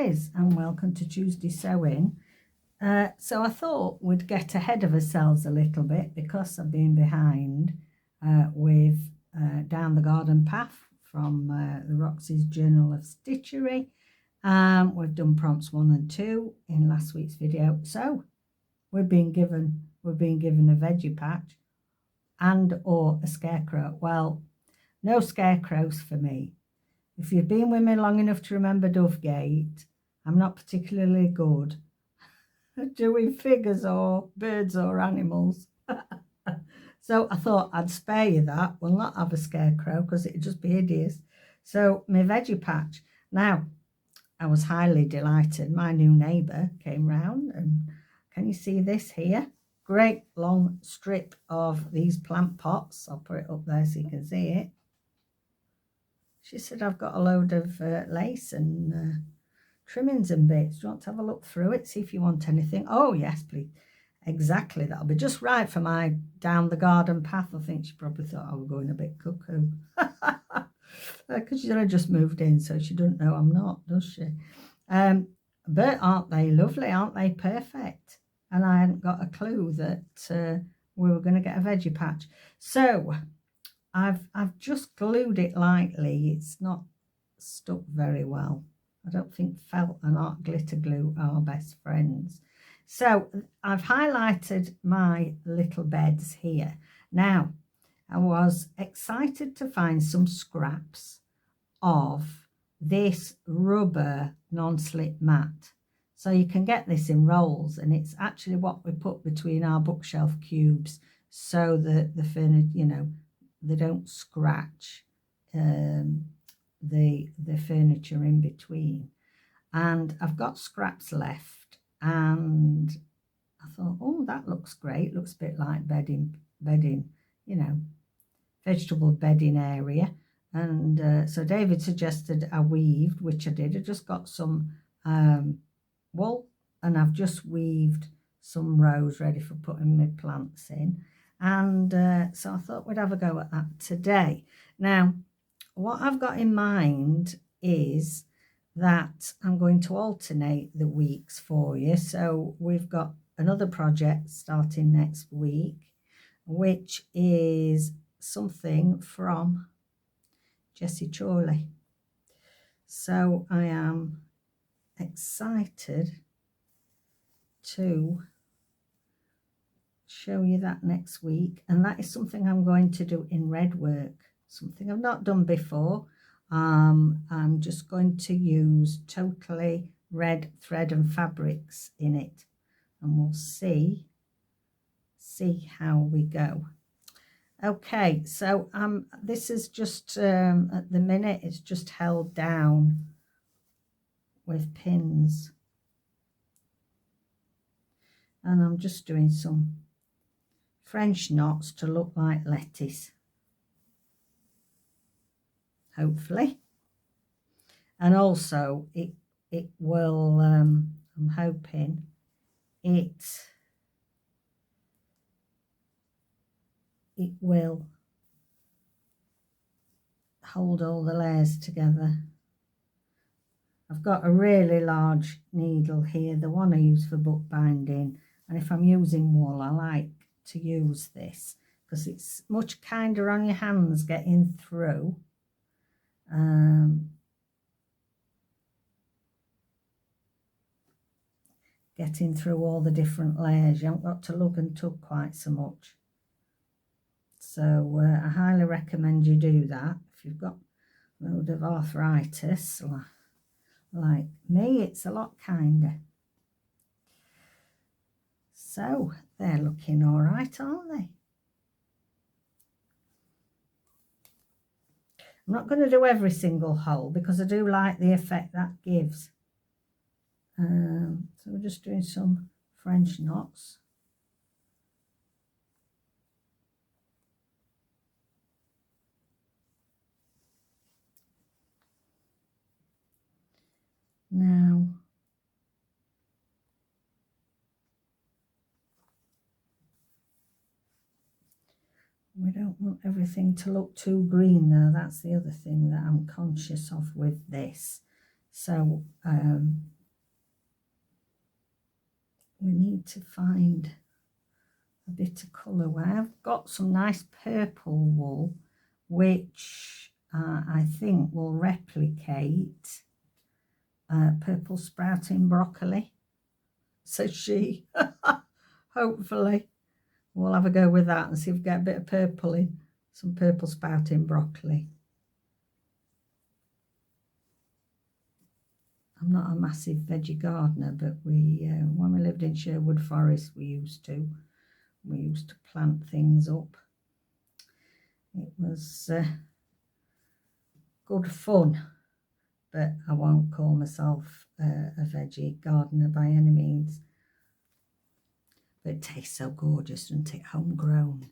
guys, and welcome to Tuesday Sewing. So I thought we'd get ahead of ourselves a little bit because I've been behind with Down the Garden Path from the Roxy's Journal of Stitchery. We've done prompts 1 and 2 in last week's video. So we've been given a veggie patch and or a scarecrow. Well, no scarecrows for me. If you've been with me long enough to remember Dovegate, I'm not particularly good at doing figures or birds or animals. So I thought I'd spare you that. We'll not have a scarecrow because it'd just be hideous. So my veggie patch. Now, I was highly delighted. My new neighbour came round, and can you see this here? Great long strip of these plant pots. I'll put it up there so you can see it. She said, I've got a load of lace and trimmings and bits. Do you want to have a look through it, see if you want anything? Oh, yes, please. Exactly. That'll be just right for my Down the Garden Path. I think she probably thought I was going a bit cuckoo. Because she's only just moved in, so she doesn't know I'm not, does she? But aren't they lovely? Aren't they perfect? And I hadn't got a clue that we were going to get a veggie patch. So I've just glued it lightly. It's not stuck very well. I don't think felt and art glitter glue are best friends. So I've highlighted my little beds here. Now, I was excited to find some scraps of this rubber non-slip mat. So you can get this in rolls, and it's actually what we put between our bookshelf cubes so that the furniture, you know, they don't scratch the furniture in between. And I've got scraps left, and I thought, oh, that looks great. Looks a bit like bedding, you know, vegetable bedding area. And so David suggested I weaved, which I did. I just got some wool, and I've just weaved some rows ready for putting my plants in. And so I thought we'd have a go at that today. Now, what I've got in mind is that I'm going to alternate the weeks for you. So we've got another project starting next week, which is something from Jessie Chorley. So I am excited to show you that next week, and that is something I'm going to do in red work, something I've not done before. I'm just going to use totally red thread and fabrics in it, and we'll see how we go. Okay, so this is just at the minute it's just held down with pins, and I'm just doing some French knots to look like lettuce, hopefully. And also it will I'm hoping it will hold all the layers together. I've got a really large needle here, the one I use for bookbinding, and if I'm using wool I like to use this because it's much kinder on your hands getting through. Getting through all the different layers. You haven't got to lug and tug quite so much. So I highly recommend you do that if you've got a load of arthritis like me. It's a lot kinder. So they're looking all right, aren't they? I'm not going to do every single hole because I do like the effect that gives. So we're just doing some French knots. Now, we don't want everything to look too green though. That's the other thing that I'm conscious of with this. So we need to find a bit of colourway. I've got some nice purple wool, which I think will replicate purple sprouting broccoli. So she, hopefully, we'll have a go with that and see if we get a bit of purple in, some purple sprouting broccoli. I'm not a massive veggie gardener, but we, when we lived in Sherwood Forest, we used to plant things up. It was good fun, but I won't call myself a veggie gardener by any means. But it tastes so gorgeous, doesn't it? Homegrown,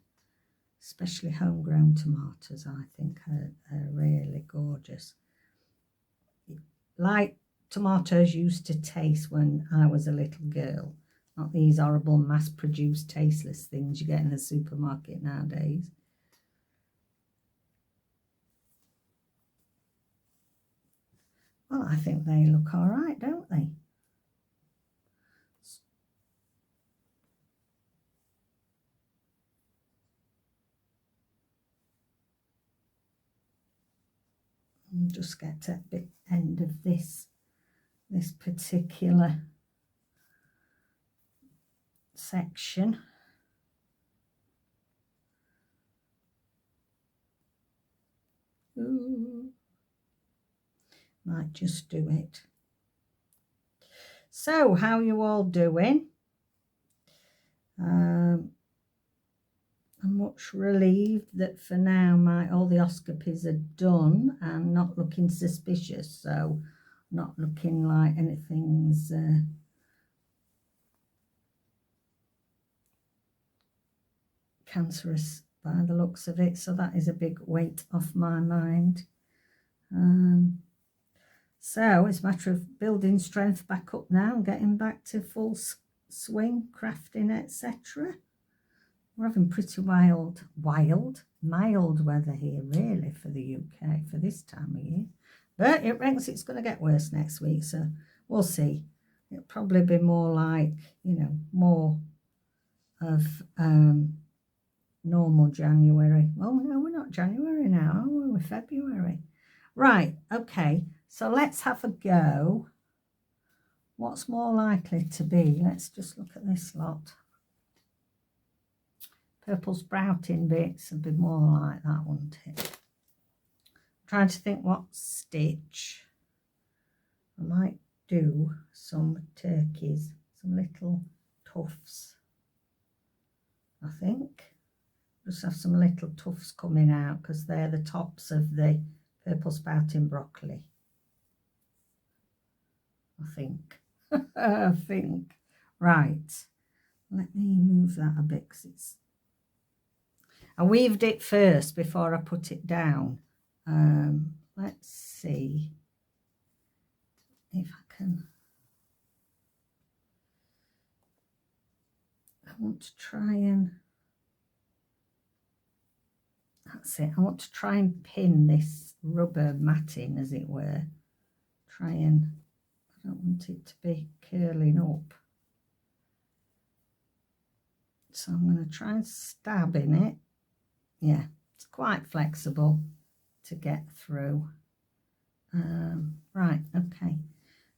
especially homegrown tomatoes, I think are really gorgeous. Like tomatoes used to taste when I was a little girl, not these horrible mass-produced tasteless things you get in the supermarket nowadays. Well, I think they look all right, don't they? I'll just get to the bit end of this particular section. Ooh. Might just do it. So, how you all doing? I'm much relieved that for now all the oscopies are done and not looking suspicious, so not looking like anything's cancerous by the looks of it, so that is a big weight off my mind. So it's a matter of building strength back up now and getting back to full swing, crafting, etc. We're having pretty mild weather here, really, for the UK for this time of year. But it reckons it's going to get worse next week, so we'll see. It'll probably be more like, you know, more of normal January. Oh, no, we're not January now, we're February. Right, okay, so let's have a go. What's more likely to be? Let's just look at this lot. Purple sprouting bits would be more like that, wouldn't it? I'm trying to think what stitch. I might do some turkeys, some little tufts, I think. Just have some little tufts coming out because they're the tops of the purple sprouting broccoli. I think. I think. Right. Let me move that a bit because I weaved it first before I put it down. Let's see if I can. I want to try and. That's it. I want to try and pin this rubber matting, as it were. Try and. I don't want it to be curling up. So I'm going to try and stab in it. Yeah, it's quite flexible to get through. Right, okay.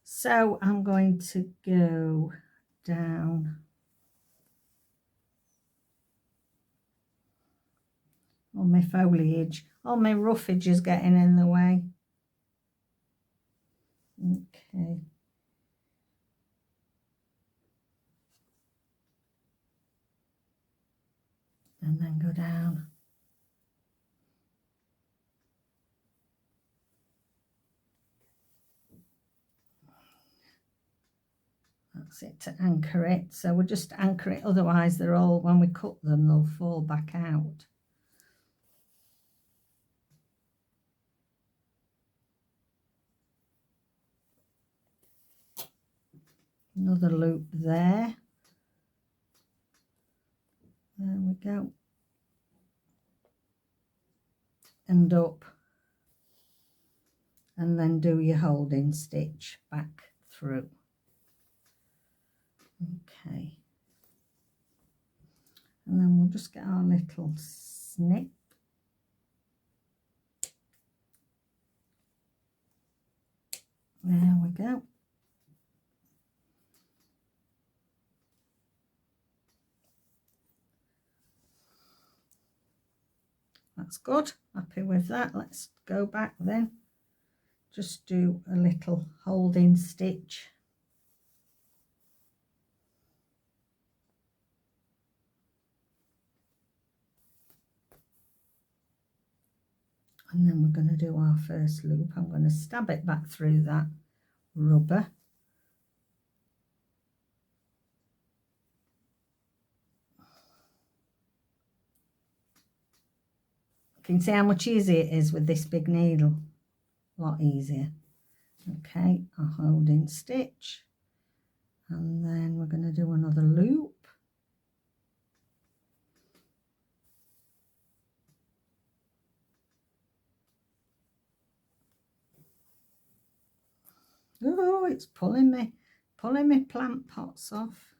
So I'm going to go down. All my foliage, all my roughage is getting in the way. Okay. And then go down. That's it to anchor it. So we'll just anchor it, otherwise they're all, when we cut them, they'll fall back out. Another loop there. There we go. And up. And then do your holding stitch back through. Okay, and then we'll just get our little snip. There we go. That's good, happy with that. Let's go back then. Just do a little holding stitch. And then we're going to do our first loop. I'm going to stab it back through that rubber. Can you see how much easier it is with this big needle? A lot easier. Okay, a holding stitch, and then we're going to do another loop. Oh, it's pulling me plant pots off.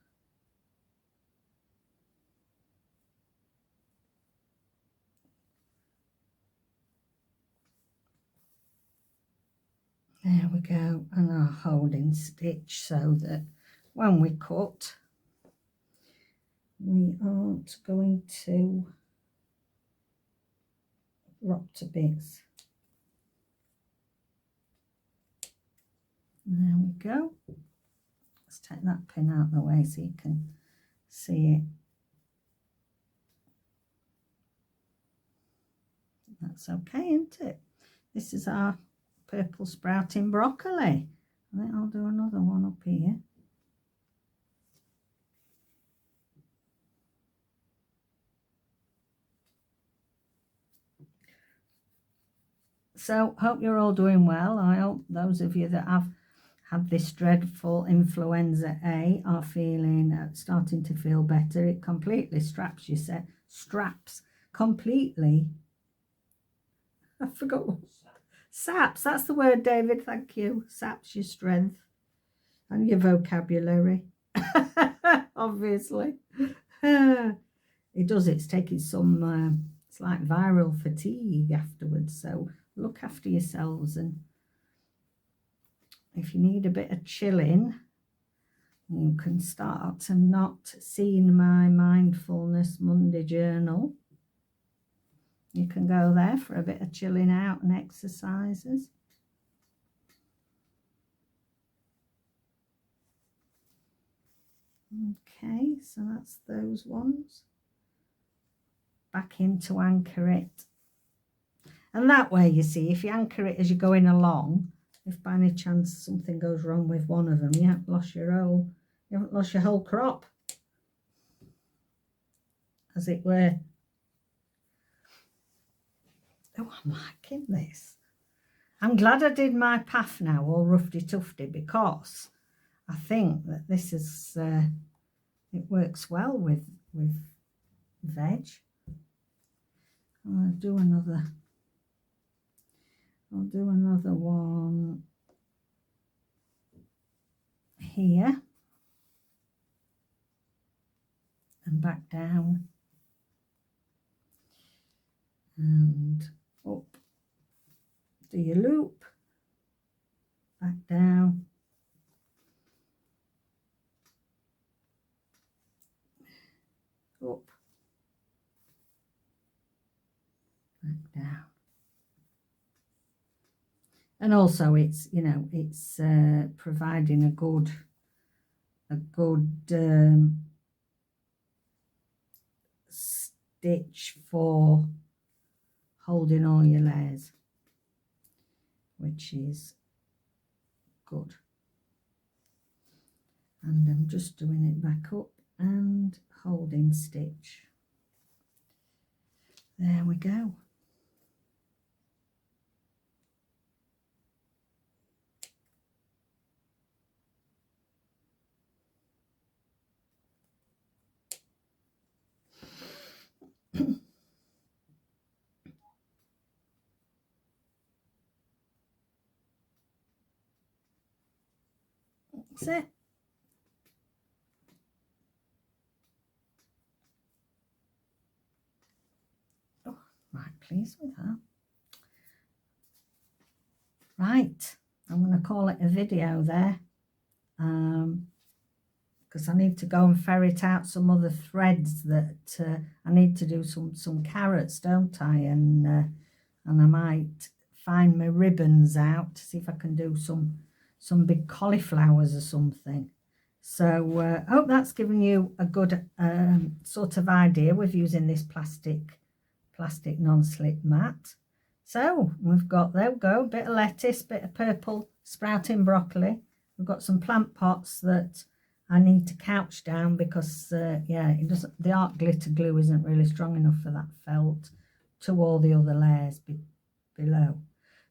There we go, and our holding stitch so that when we cut, we aren't going to rot to bits. There we go. Let's take that pin out of the way so you can see it. That's okay, isn't it? This is our purple sprouting broccoli. I think I'll do another one up here. So, hope you're all doing well. I hope those of you that have had this dreadful influenza A are feeling, starting to feel better. It completely straps you, straps completely. I forgot what. Saps, that's the word, David, thank you. Saps your strength and your vocabulary, obviously. It does, it's taking some, it's like viral fatigue afterwards, so look after yourselves, and if you need a bit of chilling, you can start to not seeing my Mindfulness Monday journal. You can go there for a bit of chilling out and exercises. Okay, so that's those ones. Back in to anchor it. And that way, you see, if you anchor it as you're going along, if by any chance something goes wrong with one of them, you haven't lost your whole crop, as it were. Oh, I'm liking this. I'm glad I did my path now, all roughy-tufty, because I think that this is, it works well with veg. I'll do another one here and back down and up. Do your loop, back down, up, back down. And also it's, you know, it's providing a good stitch for holding all your layers, which is good. And I'm just doing it back up and holding stitch. There we go. That's it. pleased with that. Right, I'm going to call it a video there, because I need to go and ferret out some other threads that I need to do some carrots, don't I? And I might find my ribbons out to see if I can do some big cauliflowers or something. So I hope that's given you a good sort of idea with using this plastic non-slip mat. So we've got, there we go, a bit of lettuce, bit of purple sprouting broccoli. We've got some plant pots that I need to couch down because yeah, it doesn't, the art glitter glue isn't really strong enough for that felt to all the other layers below.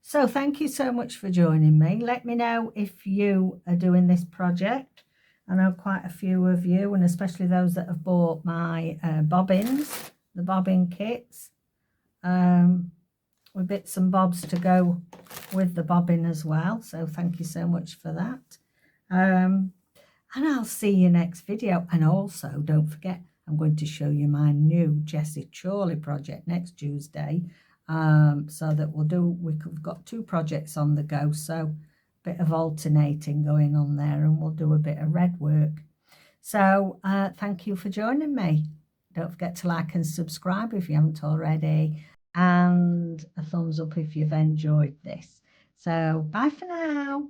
So thank you so much for joining me. Let me know if you are doing this project. I know quite a few of you, and especially those that have bought my bobbins, the bobbin kits, with bits and bobs to go with the bobbin as well. So thank you so much for that. And I'll see you next video. And also don't forget, I'm going to show you my new Jessie Chorley project next Tuesday. So that we've got 2 projects on the go, so a bit of alternating going on there, and we'll do a bit of red work. So thank you for joining me. Don't forget to like and subscribe if you haven't already, and a thumbs up if you've enjoyed this. So bye for now.